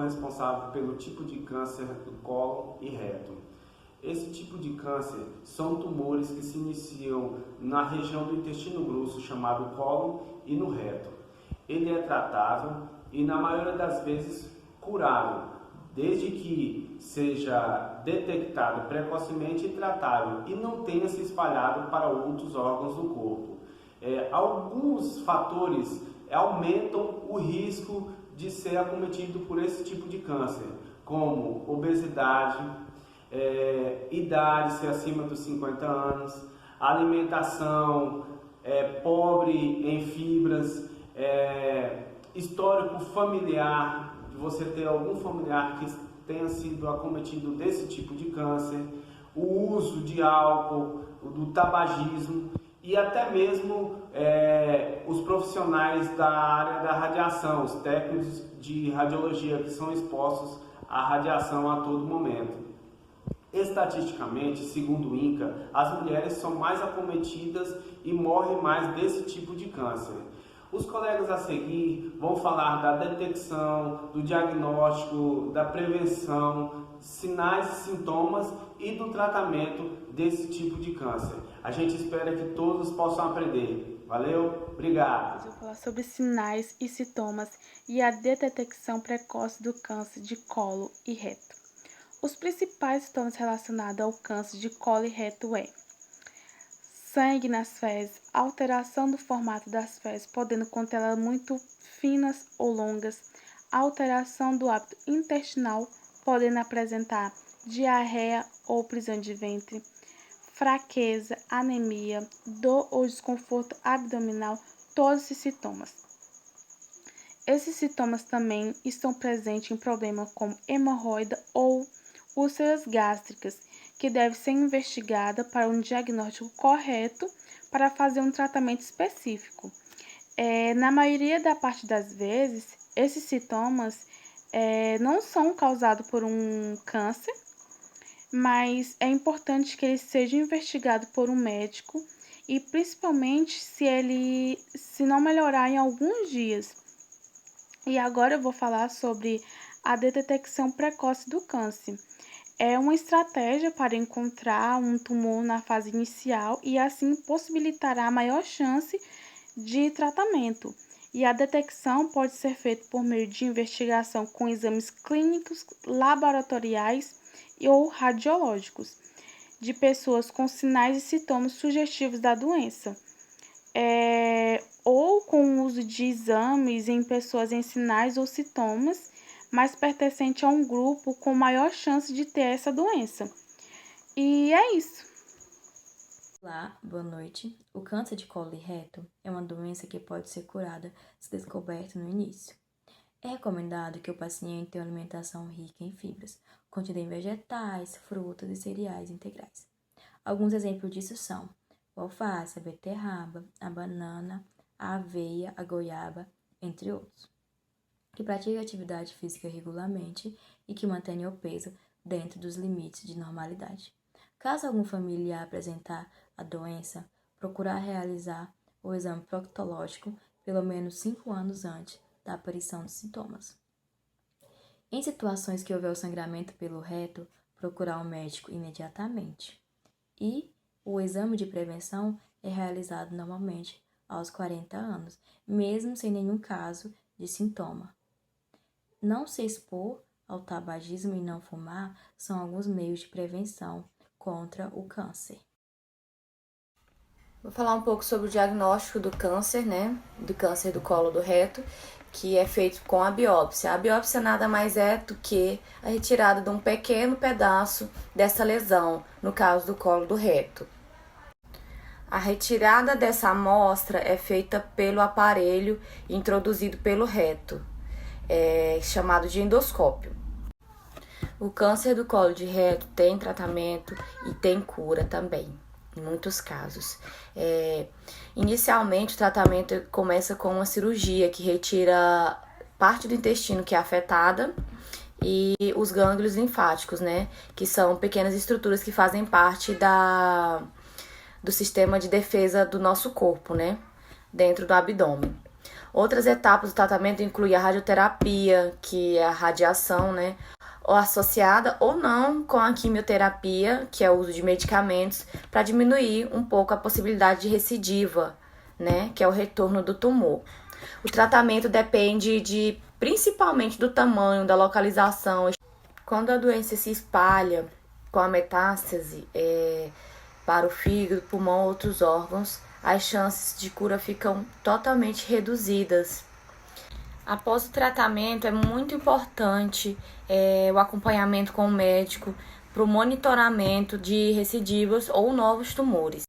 médico responsável pelo tipo de câncer do colo e reto. Esse tipo de câncer são tumores que se iniciam na região do intestino grosso, chamado cólon, e no reto. Ele é tratável e, na maioria das vezes, curável, desde que seja detectado precocemente e tratável e não tenha se espalhado para outros órgãos do corpo. Alguns fatores aumentam o risco de ser acometido por esse tipo de câncer, como obesidade, idade, ser acima dos 50 anos, alimentação pobre em fibras, histórico familiar, de você ter algum familiar que tenha sido acometido desse tipo de câncer, o uso de álcool, do tabagismo e até mesmo os profissionais da área da radiação, os técnicos de radiologia que são expostos à radiação a todo momento. Estatisticamente, segundo o INCA, as mulheres são mais acometidas e morrem mais desse tipo de câncer. Os colegas a seguir vão falar da detecção, do diagnóstico, da prevenção, sinais e sintomas e do tratamento desse tipo de câncer. A gente espera que todos possam aprender. Valeu? Obrigado! Eu vou falar sobre sinais e sintomas e a detecção precoce do câncer de colo e reto. Os principais sintomas relacionados ao câncer de colo e reto é sangue nas fezes, alteração do formato das fezes, podendo conter elas muito finas ou longas, alteração do hábito intestinal, podendo apresentar diarreia ou prisão de ventre, fraqueza, anemia, dor ou desconforto abdominal, todos esses sintomas. Esses sintomas também estão presentes em problemas como hemorroida ou úlceras gástricas, que deve ser investigada para um diagnóstico correto para fazer um tratamento específico. Na maioria da parte das vezes, esses sintomas não são causados por um câncer, mas é importante que ele seja investigado por um médico e principalmente se não melhorar em alguns dias. E agora eu vou falar sobre a detecção precoce do câncer. É uma estratégia para encontrar um tumor na fase inicial e assim possibilitará a maior chance de tratamento. E a detecção pode ser feita por meio de investigação com exames clínicos, laboratoriais ou radiológicos de pessoas com sinais e sintomas sugestivos da doença. Ou com o uso de exames em pessoas em sinais ou sintomas, mas pertencente a um grupo com maior chance de ter essa doença. E é isso. Olá, boa noite. O câncer de colo e reto é uma doença que pode ser curada se descoberta no início. É recomendado que o paciente tenha uma alimentação rica em fibras, contida em vegetais, frutas e cereais integrais. Alguns exemplos disso são o alface, a beterraba, a banana, a aveia, a goiaba, entre outros. Que pratique atividade física regularmente e que mantenha o peso dentro dos limites de normalidade. Caso algum familiar apresentar a doença, procurar realizar o exame proctológico pelo menos 5 anos antes da aparição dos sintomas. Em situações que houver o sangramento pelo reto, procurar um médico imediatamente. E o exame de prevenção é realizado normalmente aos 40 anos, mesmo sem nenhum caso de sintoma. Não se expor ao tabagismo e não fumar são alguns meios de prevenção contra o câncer. Vou falar um pouco sobre o diagnóstico do câncer, do câncer do colo do reto, que é feito com a biópsia. A biópsia nada mais é do que a retirada de um pequeno pedaço dessa lesão, no caso do colo do reto. A retirada dessa amostra é feita pelo aparelho introduzido pelo reto, chamado de endoscópio. O câncer do colo de reto tem tratamento e tem cura também, em muitos casos. Inicialmente, o tratamento começa com uma cirurgia que retira parte do intestino que é afetada e os gânglios linfáticos, que são pequenas estruturas que fazem parte do sistema de defesa do nosso corpo, dentro do abdômen. Outras etapas do tratamento incluem a radioterapia, que é a radiação, né? Ou associada ou não com a quimioterapia, que é o uso de medicamentos, para diminuir um pouco a possibilidade de recidiva, né? Que é o retorno do tumor. O tratamento depende principalmente do tamanho, da localização. Quando a doença se espalha com a metástase para o fígado, pulmão ou outros órgãos, as chances de cura ficam totalmente reduzidas. Após o tratamento, é muito importante o acompanhamento com o médico para o monitoramento de recidivas ou novos tumores.